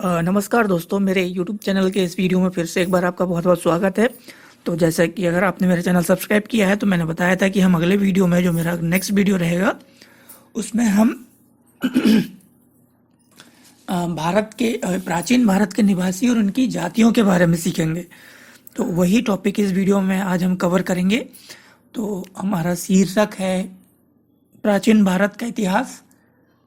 नमस्कार दोस्तों, मेरे YouTube चैनल के इस वीडियो में फिर से एक बार आपका बहुत बहुत स्वागत है। तो जैसा कि अगर आपने मेरा चैनल सब्सक्राइब किया है तो मैंने बताया था कि हम अगले वीडियो में जो मेरा नेक्स्ट वीडियो रहेगा उसमें हम प्राचीन भारत के निवासी और उनकी जातियों के बारे में सीखेंगे। तो वही टॉपिक इस वीडियो में आज हम कवर करेंगे। तो हमारा शीर्षक है प्राचीन भारत का इतिहास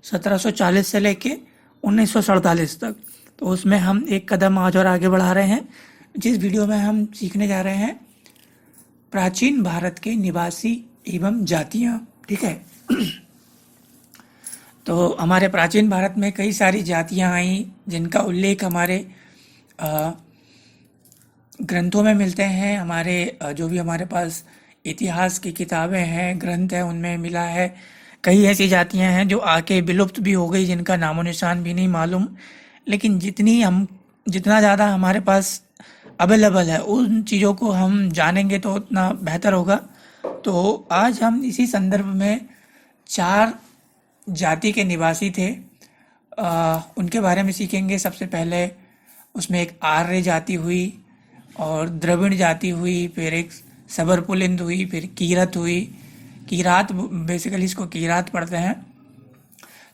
1740 से लेके 1947 तक। तो उसमें हम एक कदम आज और आगे बढ़ा रहे हैं, जिस वीडियो में हम सीखने जा रहे हैं प्राचीन भारत के निवासी एवं जातियाँ। ठीक है। तो हमारे प्राचीन भारत में कई सारी जातियाँ आई जिनका उल्लेख हमारे ग्रंथों में मिलते हैं। जो भी हमारे पास इतिहास की किताबें हैं, ग्रंथ हैं, उनमें मिला है। कई ऐसी जातियां हैं जो आके विलुप्त भी हो गई, जिनका नामो निशान भी नहीं मालूम। लेकिन जितना ज़्यादा हमारे पास अवेलेबल है उन चीज़ों को हम जानेंगे तो उतना बेहतर होगा। तो आज हम इसी संदर्भ में 4 जाति के निवासी थे, उनके बारे में सीखेंगे। सबसे पहले उसमें एक आर्य जाति हुई और द्रविड़ जाति हुई, फिर एक सबर पुलिंद हुई, फिर कीरत हुई। कीरात, बेसिकली इसको कीरात पढ़ते हैं।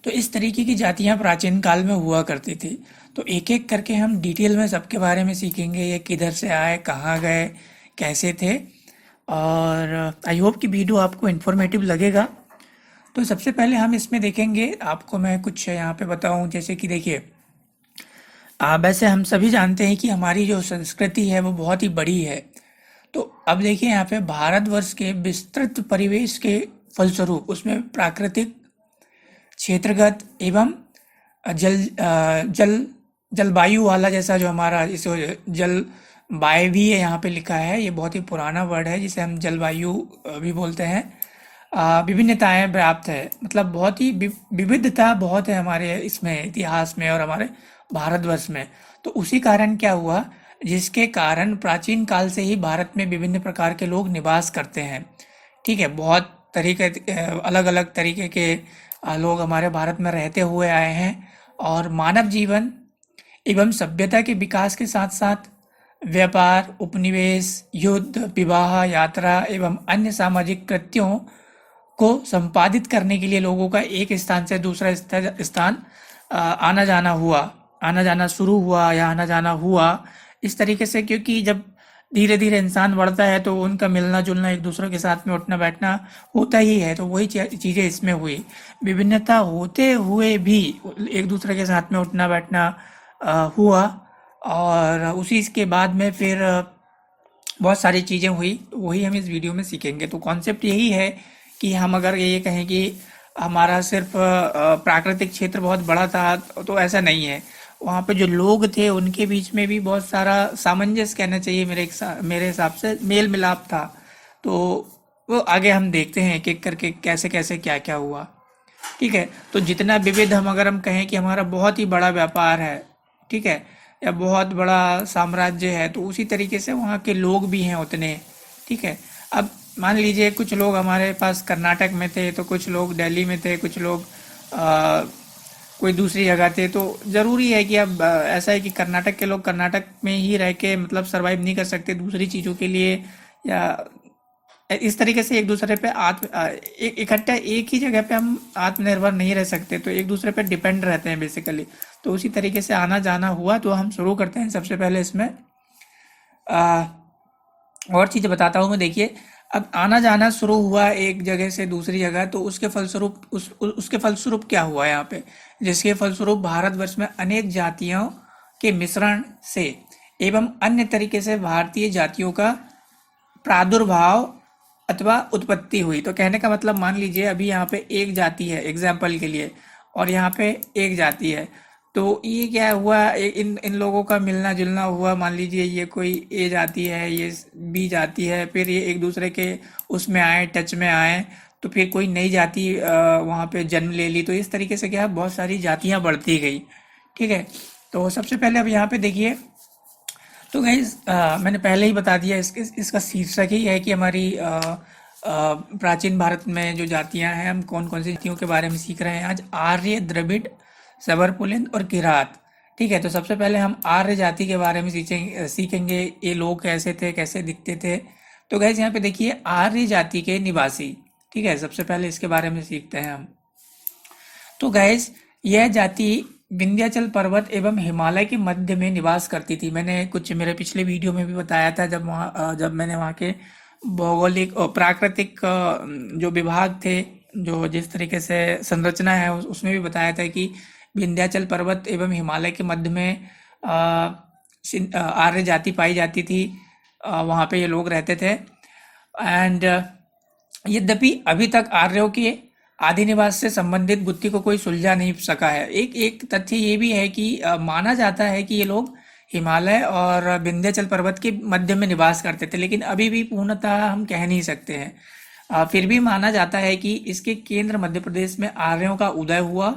तो इस तरीके की जातियां प्राचीन काल में हुआ करती थी। तो एक एक करके हम डिटेल में सबके बारे में सीखेंगे, ये किधर से आए, कहाँ गए, कैसे थे। और आई होप कि वीडियो आपको इन्फॉर्मेटिव लगेगा। तो सबसे पहले हम इसमें देखेंगे, आपको मैं कुछ यहाँ पे बताऊँ। जैसे कि देखिए, वैसे हम सभी जानते हैं कि हमारी जो संस्कृति है वो बहुत ही बड़ी है। तो अब देखिए यहाँ पे भारतवर्ष के विस्तृत परिवेश के फलस्वरूप उसमें प्राकृतिक, क्षेत्रगत एवं जलवायु वाला, जैसा जो हमारा इसे जल वायवीय यहाँ पे लिखा है, ये बहुत ही पुराना वर्ड है जिसे हम जलवायु भी बोलते हैं। विभिन्नताएं प्राप्त है, मतलब बहुत ही विविधता बहुत है हमारे इसमें इतिहास में और हमारे भारतवर्ष में। तो उसी कारण क्या हुआ, जिसके कारण प्राचीन काल से ही भारत में विभिन्न प्रकार के लोग निवास करते हैं। ठीक है, बहुत तरीके, अलग अलग तरीके के लोग हमारे भारत में रहते हुए आए हैं। और मानव जीवन एवं सभ्यता के विकास के साथ साथ व्यापार, उपनिवेश, युद्ध, विवाह, यात्रा एवं अन्य सामाजिक कृत्यों को संपादित करने के लिए लोगों का एक स्थान से दूसरा स्थान आना जाना शुरू हुआ या आना जाना हुआ इस तरीके से। क्योंकि जब धीरे धीरे इंसान बढ़ता है तो उनका मिलना जुलना, एक दूसरे के साथ में उठना बैठना होता ही है। तो वही चीज़ें इसमें हुई। विभिन्नता होते हुए भी एक दूसरे के साथ में उठना बैठना हुआ। और उसी के बाद में फिर बहुत सारी चीज़ें हुई, वही हम इस वीडियो में सीखेंगे। तो कॉन्सेप्ट यही है कि हम अगर ये कहें कि हमारा सिर्फ प्राकृतिक क्षेत्र बहुत बड़ा था, तो ऐसा नहीं है। वहाँ पे जो लोग थे उनके बीच में भी बहुत सारा सामंजस्य, कहना चाहिए मेरे हिसाब से, मेल मिलाप था। तो वो आगे हम देखते हैं एक एक करके कैसे कैसे क्या क्या हुआ। ठीक है। तो जितना विविध, अगर हम कहें कि हमारा बहुत ही बड़ा व्यापार है, ठीक है, या बहुत बड़ा साम्राज्य है, तो उसी तरीके से वहाँ के लोग भी हैं उतने। ठीक है। अब मान लीजिए कुछ लोग हमारे पास कर्नाटक में थे, तो कुछ लोग दिल्ली में थे, कुछ लोग कोई दूसरी जगह थे। तो ज़रूरी है कि अब ऐसा है कि कर्नाटक के लोग कर्नाटक में ही रह के मतलब सरवाइव नहीं कर सकते दूसरी चीज़ों के लिए, या इस तरीके से एक दूसरे पे इकट्ठा एक ही जगह पे हम आत्मनिर्भर नहीं रह सकते। तो एक दूसरे पे डिपेंड रहते हैं बेसिकली। तो उसी तरीके से आना जाना हुआ। तो हम शुरू करते हैं सबसे पहले इसमें और चीज़ बताता हूँ मैं। देखिए, अब आना जाना शुरू हुआ एक जगह से दूसरी जगह, तो उसके फलस्वरूप क्या हुआ यहाँ पे, जिसके फलस्वरूप भारतवर्ष में अनेक जातियों के मिश्रण से एवं अन्य तरीके से भारतीय जातियों का प्रादुर्भाव अथवा उत्पत्ति हुई। तो कहने का मतलब, मान लीजिए अभी यहाँ पे एक जाति है एग्जाम्पल के लिए, और यहाँ पे एक जाति है। तो ये क्या हुआ, इन लोगों का मिलना जुलना हुआ। मान लीजिए ये कोई ए जाति है, ये बी जाति है, फिर ये एक दूसरे के उसमें आए, टच में आए, तो फिर कोई नई जाति वहाँ पे जन्म ले ली। तो इस तरीके से क्या है, बहुत सारी जातियाँ बढ़ती गई। ठीक है। तो सबसे पहले अब यहाँ पे देखिए, तो गाइस मैंने पहले ही बता दिया, इसका शीर्षक ही है कि हमारी प्राचीन भारत में जो जातियां हैं, हम कौन कौन सी जातियों के बारे में सीख रहे हैं आज। आर्य, द्रविड़, सबर पुलिंद और किरात, ठीक है, तो सबसे पहले हम आर्य जाति के बारे में सीखेंगे, ये लोग कैसे थे, कैसे दिखते थे। तो गैस यहाँ पे देखिए आर्य जाति के निवासी, ठीक है, सबसे पहले इसके बारे में सीखते हैं हम। तो गैस यह जाति विंध्याचल पर्वत एवं हिमालय के मध्य में निवास करती थी। मैंने कुछ मेरे पिछले वीडियो में भी बताया था, जब मैंने वहाँ के भौगोलिक और प्राकृतिक जो विभाग थे, जो जिस तरीके से संरचना है उसमें भी बताया था कि विंध्याचल पर्वत एवं हिमालय के मध्य में आर्य जाति पाई जाती थी। वहाँ पे ये लोग रहते थे। एंड यद्यपि अभी तक आर्यों के आदि निवास से संबंधित गुत्थी को कोई सुलझा नहीं सका है। एक एक तथ्य ये भी है कि माना जाता है कि ये लोग हिमालय और विंध्याचल पर्वत के मध्य में निवास करते थे, लेकिन अभी भी पूर्णतः हम कह नहीं सकते हैं। फिर भी माना जाता है कि इसके केंद्र मध्य प्रदेश में आर्यों का उदय हुआ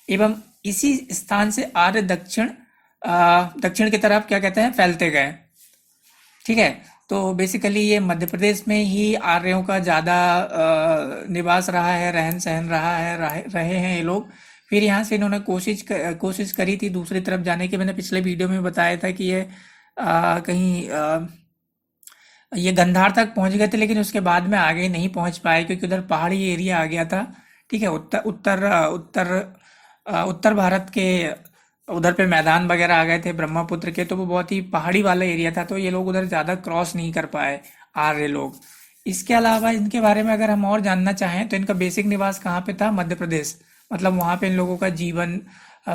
एवं इसी स्थान से आर्य दक्षिण की तरफ क्या कहते हैं फैलते गए। ठीक है, तो बेसिकली ये मध्य प्रदेश में ही आर्यों का ज़्यादा निवास रहा है, रहन सहन रहे हैं ये लोग। फिर यहाँ से इन्होंने कोशिश करी थी दूसरी तरफ जाने की। मैंने पिछले वीडियो में बताया था कि ये ये गंधार तक पहुँच गए थे, लेकिन उसके बाद में आगे नहीं पहुँच पाए क्योंकि उधर पहाड़ी एरिया आ गया था। ठीक है, उत्तर भारत के उधर पे मैदान वगैरह आ गए थे ब्रह्मपुत्र के, तो वो बहुत ही पहाड़ी वाला एरिया था, तो ये लोग उधर ज़्यादा क्रॉस नहीं कर पाए आर्य लोग। इसके अलावा इनके बारे में अगर हम और जानना चाहें तो इनका बेसिक निवास कहाँ पे था, मध्य प्रदेश। मतलब वहाँ पे इन लोगों का जीवन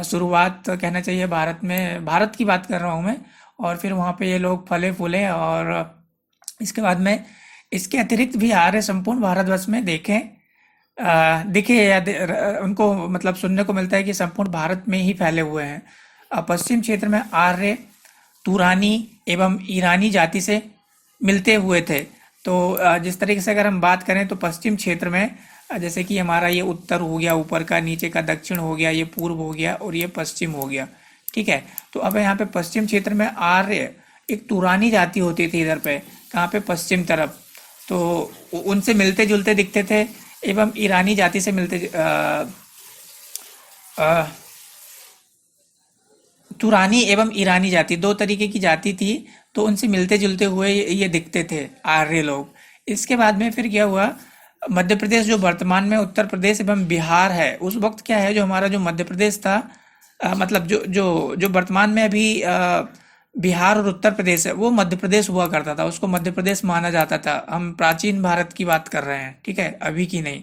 शुरुआत कहना चाहिए भारत की बात कर रहा हूँ मैं। और फिर वहाँ पे ये लोग फले फूले, और इसके बाद में इसके अतिरिक्त भी आर्य संपूर्ण भारतवर्ष में दिखे या उनको मतलब सुनने को मिलता है कि संपूर्ण भारत में ही फैले हुए हैं। पश्चिम क्षेत्र में आर्य तुरानी एवं ईरानी जाति से मिलते हुए थे। तो जिस तरीके से अगर हम बात करें तो पश्चिम क्षेत्र में जैसे कि हमारा ये उत्तर हो गया ऊपर का, नीचे का दक्षिण हो गया, ये पूर्व हो गया और ये पश्चिम हो गया। ठीक है, तो अब यहाँ पे पश्चिम क्षेत्र में आर्य एक तुरानी जाति होती थी इधर पे, कहाँ पे पश्चिम तरफ, तो उनसे मिलते जुलते दिखते थे एवं ईरानी जाति से तुरानी एवं ईरानी जाति दो तरीके की जाति थी, तो उनसे मिलते जुलते हुए ये दिखते थे आर्य लोग। इसके बाद में फिर क्या हुआ, मध्य प्रदेश जो वर्तमान में उत्तर प्रदेश एवं बिहार है, उस वक्त क्या है जो हमारा जो मध्य प्रदेश था, मतलब जो जो जो वर्तमान में अभी बिहार और उत्तर प्रदेश है, वो मध्य प्रदेश हुआ करता था, उसको मध्य प्रदेश माना जाता था। हम प्राचीन भारत की बात कर रहे हैं, ठीक है, अभी की नहीं।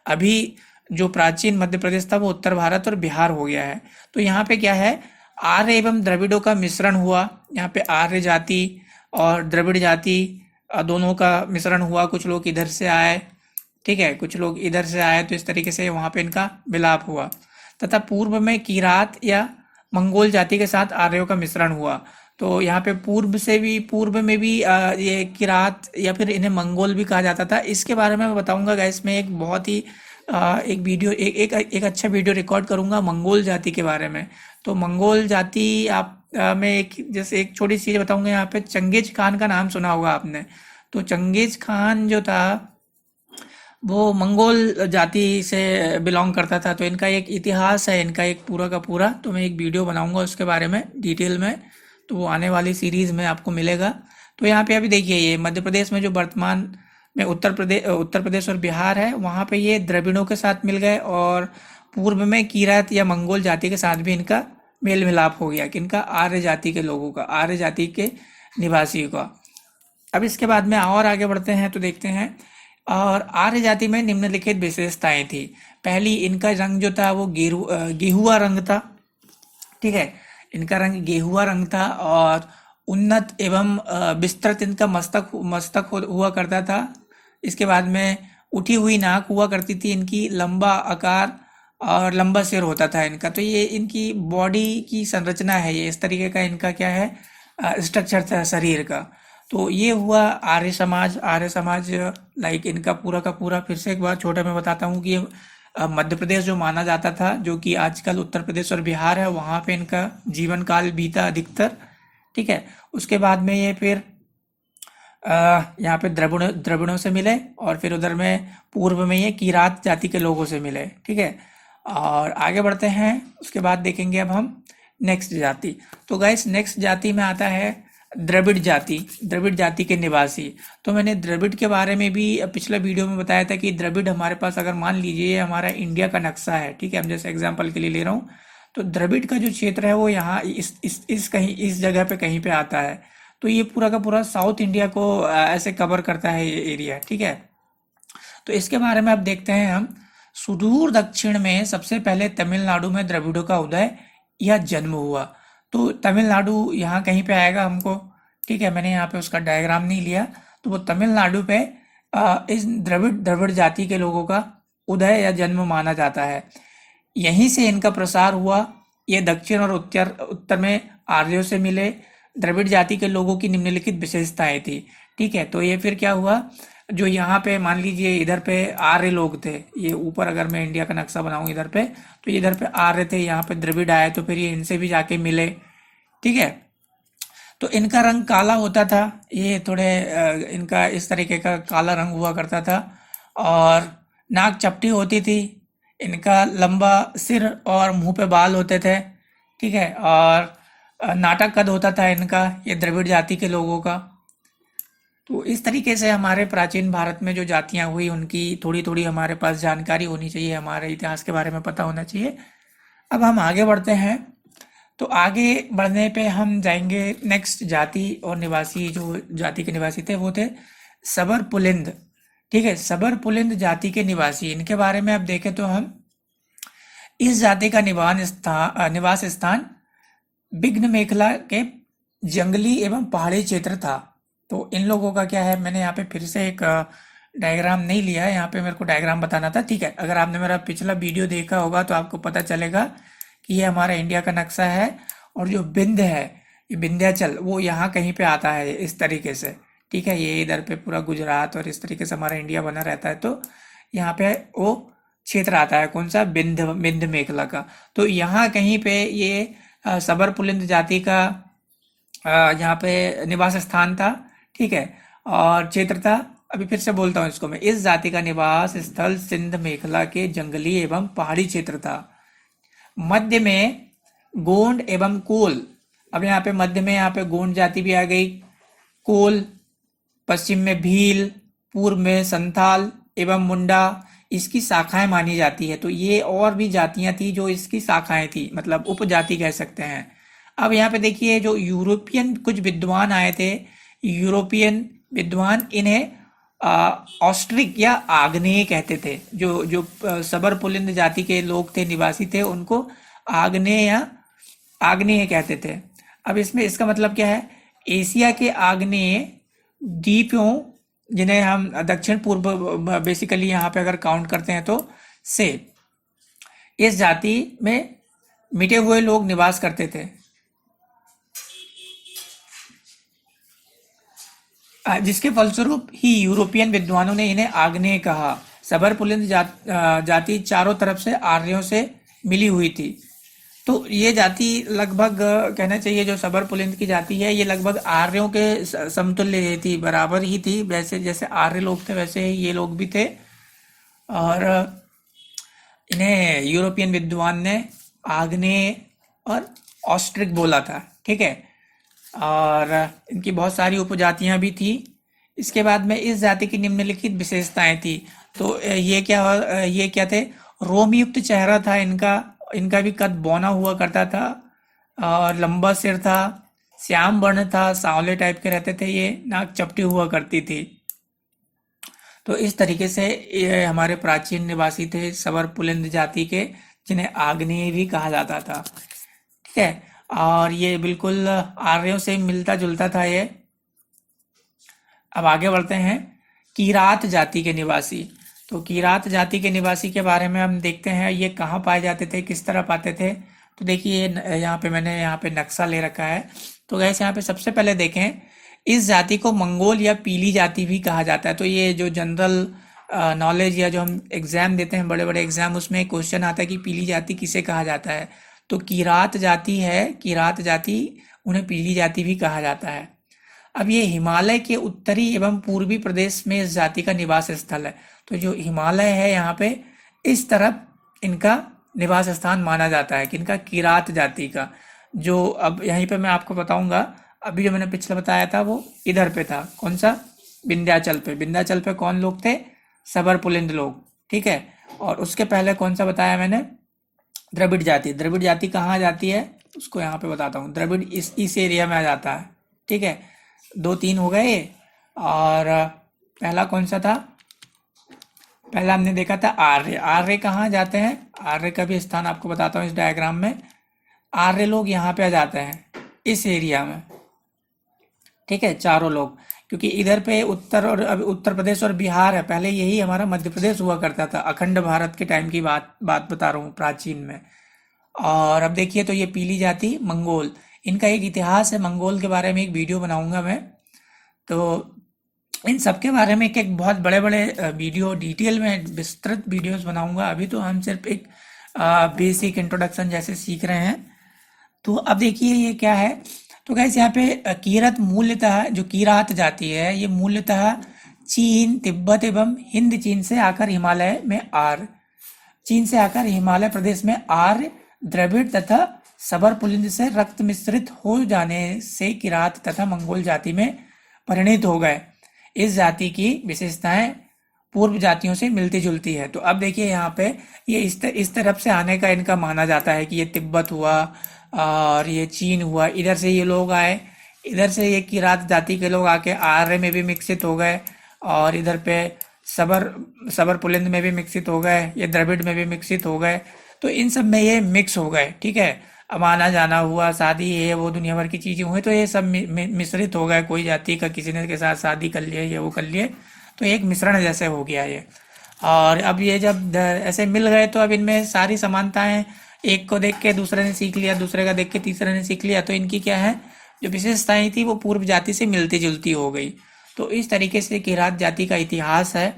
अभी जो प्राचीन मध्य प्रदेश था वो उत्तर भारत और बिहार हो गया है। तो यहाँ पे क्या है, आर्य एवं द्रविड़ों का मिश्रण हुआ। यहाँ पे आर्य जाति और द्रविड़ जाति दोनों का मिश्रण हुआ। कुछ लोग इधर से आए, ठीक है, कुछ लोग इधर से आए, तो इस तरीके से वहाँ पे इनका मिलाप हुआ। तथा पूर्व में किरात या मंगोल जाति के साथ आर्यों का मिश्रण हुआ। तो यहाँ पे पूर्व में भी ये किरात या फिर इन्हें मंगोल भी कहा जाता था। इसके बारे में मैं बताऊंगा गाइस, मैं एक बहुत ही एक वीडियो एक अच्छा वीडियो रिकॉर्ड करूंगा मंगोल जाति के बारे में। तो मंगोल जाति मैं जैसे एक छोटी चीज़ बताऊंगा। यहाँ पे चंगेज खान का नाम सुना होगा आपने। तो चंगेज खान जो था वो मंगोल जाति से बिलोंग करता था। तो इनका एक इतिहास है, इनका एक पूरा का पूरा, तो मैं एक वीडियो बनाऊंगा उसके बारे में डिटेल में, तो वो आने वाली सीरीज़ में आपको मिलेगा। तो यहाँ पे अभी देखिए, ये मध्य प्रदेश में जो वर्तमान में उत्तर प्रदेश और बिहार है, वहाँ पे ये द्रविड़ों के साथ मिल गए, और पूर्व में किरात या मंगोल जाति के साथ भी इनका मेल मिलाप हो गया, किनका, आर्य जाति के लोगों का, आर्य जाति के निवासियों का। अब इसके बाद में और आगे बढ़ते हैं तो देखते हैं, और आर्य जाति में निम्नलिखित विशेषताएं थी। पहली, इनका रंग जो था वो गेहुआ रंग था। ठीक है, इनका रंग गेहुआ रंग था, और उन्नत एवं विस्तृत इनका मस्तक हुआ करता था। इसके बाद में उठी हुई नाक हुआ करती थी इनकी, लंबा आकार और लंबा सिर होता था इनका। तो ये इनकी बॉडी की संरचना है, ये इस तरीके का इनका क्या है, स्ट्रक्चर था शरीर का। तो ये हुआ आर्य समाज लाइक इनका पूरा का पूरा। फिर से एक बार छोटा मैं बताता हूँ कि मध्य प्रदेश जो माना जाता था, जो कि आजकल उत्तर प्रदेश और बिहार है, वहाँ पे इनका जीवन काल बीता अधिकतर। ठीक है, उसके बाद में ये फिर यहाँ पे द्रविड़ों से मिले, और फिर उधर में पूर्व में ये किरात जाति के लोगों से मिले। ठीक है, और आगे बढ़ते हैं। उसके बाद देखेंगे अब हम नेक्स्ट जाति। तो गाइस नेक्स्ट जाति में आता है द्रविड़ जाति, द्रविड़ जाति के निवासी। तो मैंने द्रविड़ के बारे में भी पिछले वीडियो में बताया था कि द्रविड़ हमारे पास, अगर मान लीजिए ये हमारा इंडिया का नक्शा है, ठीक है, हम जैसे एग्जांपल के लिए ले रहा हूँ, तो द्रविड़ का जो क्षेत्र है वो यहाँ इस कहीं इस जगह पे कहीं पे आता है। तो ये पूरा का पूरा साउथ इंडिया को ऐसे कवर करता है ये एरिया, ठीक है। तो इसके बारे में अब देखते हैं हम। सुदूर दक्षिण में सबसे पहले तमिलनाडु में द्रविड़ों का उदय या जन्म हुआ। तो तमिलनाडु यहाँ कहीं पे आएगा हमको, ठीक है। मैंने यहाँ पे उसका डायग्राम नहीं लिया, तो वो तमिलनाडु पे इस द्रविड़ जाति के लोगों का उदय या जन्म माना जाता है। यहीं से इनका प्रसार हुआ। ये दक्षिण और उत्तर में आर्यों से मिले। द्रविड़ जाति के लोगों की निम्नलिखित विशेषताएं थी, ठीक है। तो ये फिर क्या हुआ, जो यहाँ पे मान लीजिए इधर पे आर्य लोग थे, ये ऊपर अगर मैं इंडिया का नक्शा बनाऊं इधर पे, तो इधर पे आर्य थे, यहाँ पे द्रविड़ आए, तो फिर ये इनसे भी जाके मिले, ठीक है। तो इनका रंग काला होता था, ये थोड़े इनका इस तरीके का काला रंग हुआ करता था, और नाक चपटी होती थी, इनका लंबा सिर और मुंह पे बाल होते थे, ठीक है। और नाटक कद होता था इनका, ये द्रविड़ जाति के लोगों का। तो इस तरीके से हमारे प्राचीन भारत में जो जातियां हुई उनकी थोड़ी थोड़ी हमारे पास जानकारी होनी चाहिए, हमारे इतिहास के बारे में पता होना चाहिए। अब हम आगे बढ़ते हैं। तो आगे बढ़ने पे हम जाएंगे नेक्स्ट जाति और निवासी, जो जाति के निवासी थे वो थे सबर पुलिंद, ठीक है। सबर पुलिंद जाति के निवासी, इनके बारे में अब देखें तो हम, इस जाति का निवास स्थान विघ्न मेखला के जंगली एवं पहाड़ी क्षेत्र था। तो इन लोगों का क्या है, मैंने यहाँ पे फिर से एक डायग्राम नहीं लिया है, यहाँ पे मेरे को डायग्राम बताना था, ठीक है। अगर आपने मेरा पिछला वीडियो देखा होगा तो आपको पता चलेगा कि ये हमारा इंडिया का नक्शा है, और जो बिंद है, ये विंध्याचल, वो यहाँ कहीं पे आता है इस तरीके से, ठीक है। ये इधर पे पूरा गुजरात और इस तरीके से हमारा इंडिया बना रहता है। तो यहाँ पे वो क्षेत्र आता है, कौन सा, विंध्य मेखला का। तो यहाँ कहीं पे ये सबर पुलिंद जाति का यहाँ पे निवास स्थान था, ठीक है, और क्षेत्र था। अभी फिर से बोलता हूँ इसको मैं, इस जाति का निवास स्थल सिंध मेखला के जंगली एवं पहाड़ी क्षेत्र था। मध्य में गोंड एवं कोल, अब यहाँ पे मध्य में यहाँ पे गोंड जाति भी आ गई, कोल, पश्चिम में भील, पूर्व में संथाल एवं मुंडा इसकी शाखाएं मानी जाती है। तो ये और भी जातियां थी जो इसकी शाखाएं थी, मतलब उपजाति कह सकते हैं। अब यहाँ पे देखिए, जो यूरोपियन कुछ विद्वान आए थे, यूरोपियन विद्वान इन्हें ऑस्ट्रिक या आग्नेय कहते थे। जो सबर पुलिंद जाति के लोग थे, निवासी थे, उनको आग्नेय या आग्नेय कहते थे। अब इसमें इसका मतलब क्या है, एशिया के आग्नेय द्वीपों, जिन्हें हम दक्षिण पूर्व बेसिकली यहाँ पे अगर काउंट करते हैं तो, से इस जाति में मिटे हुए लोग निवास करते थे, जिसके फलस्वरूप ही यूरोपियन विद्वानों ने इन्हें आग्नेय कहा। सबर पुलिंद जाति चारों तरफ से आर्यों से मिली हुई थी। तो ये जाति लगभग कहना चाहिए, जो सबर पुलिंद की जाति है, ये लगभग आर्यों के समतुल्य थी, बराबर ही थी। वैसे जैसे आर्य लोग थे वैसे ही ये लोग भी थे, और इन्हें यूरोपियन विद्वान ने आग्नेय और ऑस्ट्रिक बोला था, ठीक है। और इनकी बहुत सारी उपजातियां भी थी। इसके बाद में इस जाति की निम्नलिखित विशेषताएं थी। तो ये क्या थे, रोमयुक्त चेहरा था इनका भी कद बौना हुआ करता था, और लंबा सिर था, श्याम वर्ण था, सांवले टाइप के रहते थे ये, नाक चपटी हुआ करती थी। तो इस तरीके से ये हमारे प्राचीन निवासी थे सबर पुलिंद जाति के, जिन्हें आग्नेय भी कहा जाता था, ठीक है। और ये बिल्कुल आर्यों से मिलता जुलता था ये। अब आगे बढ़ते हैं, किरात जाति के निवासी। तो किरात जाति के निवासी के बारे में हम देखते हैं, ये कहाँ पाए जाते थे, किस तरह पाते थे। तो देखिए यहाँ पे मैंने यहाँ पे नक्शा ले रखा है। तो गैस यहाँ पे सबसे पहले देखें, इस जाति को मंगोल या पीली जाति भी कहा जाता है। तो ये जो जनरल नॉलेज या जो हम एग्जाम देते हैं, बड़े बड़े एग्जाम, उसमें क्वेश्चन आता है कि पीली जाति किसे कहा जाता है। तो किरात जाति है, किरात जाति, उन्हें पीली जाति भी कहा जाता है। अब ये हिमालय के उत्तरी एवं पूर्वी प्रदेश में इस जाति का निवास स्थल है। तो जो हिमालय है यहाँ पे, इस तरफ इनका निवास स्थान माना जाता है, किनका, किरात जाति का। जो अब यहीं पे मैं आपको बताऊंगा। अभी जो मैंने पिछले बताया था वो इधर पे था, कौन सा, विंध्याचल पे। विंध्याचल पे कौन लोग थे, सबर पुलिंद लोग, ठीक है। और उसके पहले कौन सा बताया मैंने, द्रविड़ जाति। द्रविड़ जाति कहाँ जाती है, उसको यहाँ पे बताता हूँ। द्रविड़ इस एरिया में आ जाता है, ठीक है। दो तीन हो गए ये। और पहला कौन सा था, पहला हमने देखा था आर्य। आर्य कहाँ जाते हैं, आर्य का भी स्थान आपको बताता हूँ इस डायग्राम में। आर्य लोग यहाँ पे आ जाते हैं इस एरिया में, ठीक है, चारों लोग। क्योंकि इधर पे उत्तर और अभी उत्तर प्रदेश और बिहार है, पहले यही हमारा मध्य प्रदेश हुआ करता था। अखंड भारत के टाइम की बात बता रहा हूँ, प्राचीन में। और अब देखिए तो ये पीली जाति मंगोल, इनका एक इतिहास है, मंगोल के बारे में एक वीडियो बनाऊंगा मैं। तो इन सब के बारे में एक बहुत बड़े बड़े वीडियो, डिटेल में विस्तृत वीडियोस बनाऊंगा। अभी तो हम सिर्फ एक बेसिक इंट्रोडक्शन जैसे सीख रहे हैं। तो अब देखिए ये क्या है। तो गैस यहाँ पे कीरत मूलतः, जो कीरात जाती है ये मूलतः चीन, तिब्बत एवं हिंद चीन से आकर हिमालय में आर्य, चीन से आकर हिमालय प्रदेश में आर्य, द्रविड़ तथा सबर पुलिंद से रक्त मिश्रित हो जाने से किरात तथा मंगोल जाति में परिणित हो गए। इस जाति की विशेषताएं पूर्व जातियों से मिलती जुलती है। तो अब देखिए यहाँ पे ये इस तरफ से आने का इनका माना जाता है कि ये तिब्बत हुआ और ये चीन हुआ, इधर से ये लोग आए, इधर से ये किरात जाति के लोग आके आर्य में भी विकसित हो गए, और इधर पे सबर सबर पुलिंद में भी विकसित हो गए, ये द्रविड़ में भी विकसित हो गए। तो इन सब में ये मिक्स हो गए, ठीक है। अब आना जाना हुआ, शादी ये वो दुनिया भर की चीजें हुई, तो ये सब मिश्रित हो गए। कोई जाति का किसी ने के साथ शादी कर लिए, ये वो कर लिए, तो एक मिश्रण जैसे हो गया ये। और अब ये जब ऐसे मिल गए तो अब इनमें सारी समानताएं, एक को देख के दूसरे ने सीख लिया, दूसरे का देख के तीसरे ने सीख लिया, तो इनकी क्या है, जो विशेषताएं थी वो पूर्व जाति से मिलती जुलती हो गई। तो इस तरीके से किरात जाति का इतिहास है।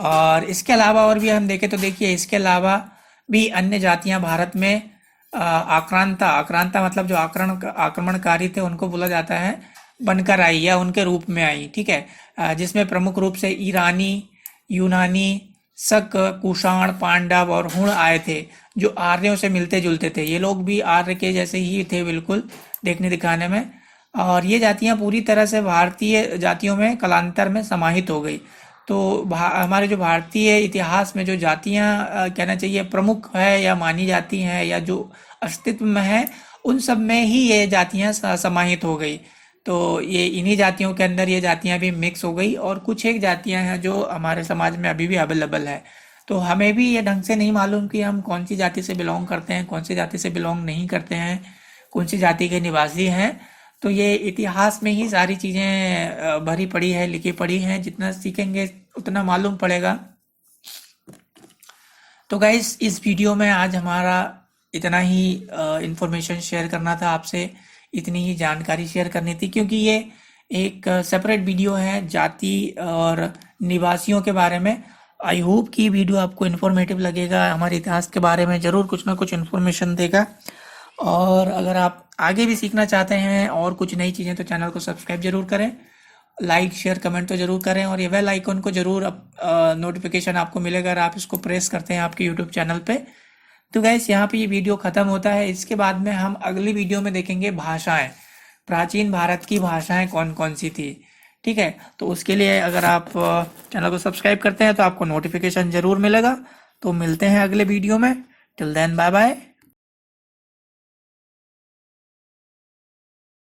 और इसके अलावा और भी हम देखें तो देखिए, इसके अलावा भी अन्य जातियां भारत में आक्रांता, आक्रांता मतलब जो आक्रमणकारी थे उनको बोला जाता है, बनकर आई या उनके रूप में आई, ठीक है। जिसमें प्रमुख रूप से ईरानी, यूनानी, शक, कुषाण, पांडव और हुण आए थे, जो आर्यों से मिलते जुलते थे। ये लोग भी आर्य के जैसे ही थे बिल्कुल देखने दिखाने में। और ये जातियां पूरी तरह से भारतीय जातियों में कालांतर में समाहित हो गई। तो हमारे जो भारतीय इतिहास में जो जातियां कहना चाहिए प्रमुख है या मानी जाती हैं या जो अस्तित्व में है, उन सब में ही ये जातियां समाहित हो गई। तो ये इन्हीं जातियों के अंदर ये जातियां भी मिक्स हो गई। और कुछ एक जातियां हैं जो हमारे समाज में अभी भी अवेलेबल है। तो हमें भी ये ढंग से नहीं मालूम कि हम कौन सी जाति से बिलोंग करते हैं, कौन सी जाति से बिलोंग नहीं करते हैं, कौन सी जाति के निवासी हैं। तो ये इतिहास में ही सारी चीज़ें भरी पड़ी है, लिखी पड़ी हैं। जितना सीखेंगे उतना मालूम पड़ेगा। तो गाइस, इस वीडियो में आज हमारा इतना ही इंफॉर्मेशन शेयर करना था आपसे, इतनी ही जानकारी शेयर करनी थी, क्योंकि ये एक सेपरेट वीडियो है जाति और निवासियों के बारे में। आई होप कि वीडियो आपको इन्फॉर्मेटिव लगेगा, हमारे इतिहास के बारे में ज़रूर कुछ ना कुछ इन्फॉर्मेशन देगा। और अगर आप आगे भी सीखना चाहते हैं और कुछ नई चीज़ें, तो चैनल को सब्सक्राइब जरूर करें, लाइक शेयर कमेंट तो जरूर करें, और ये बेल आइकन को जरूर नोटिफिकेशन आपको मिलेगा अगर आप इसको प्रेस करते हैं आपके यूट्यूब चैनल पे। तो गैस, यहाँ पे ये वीडियो ख़त्म होता है। इसके बाद में हम अगली वीडियो में देखेंगे भाषाएं, प्राचीन भारत की भाषाएं कौन कौन सी थी, ठीक है। तो उसके लिए अगर आप चैनल को सब्सक्राइब करते हैं तो आपको नोटिफिकेशन जरूर मिलेगा। तो मिलते हैं अगले वीडियो में। Till then, bye bye.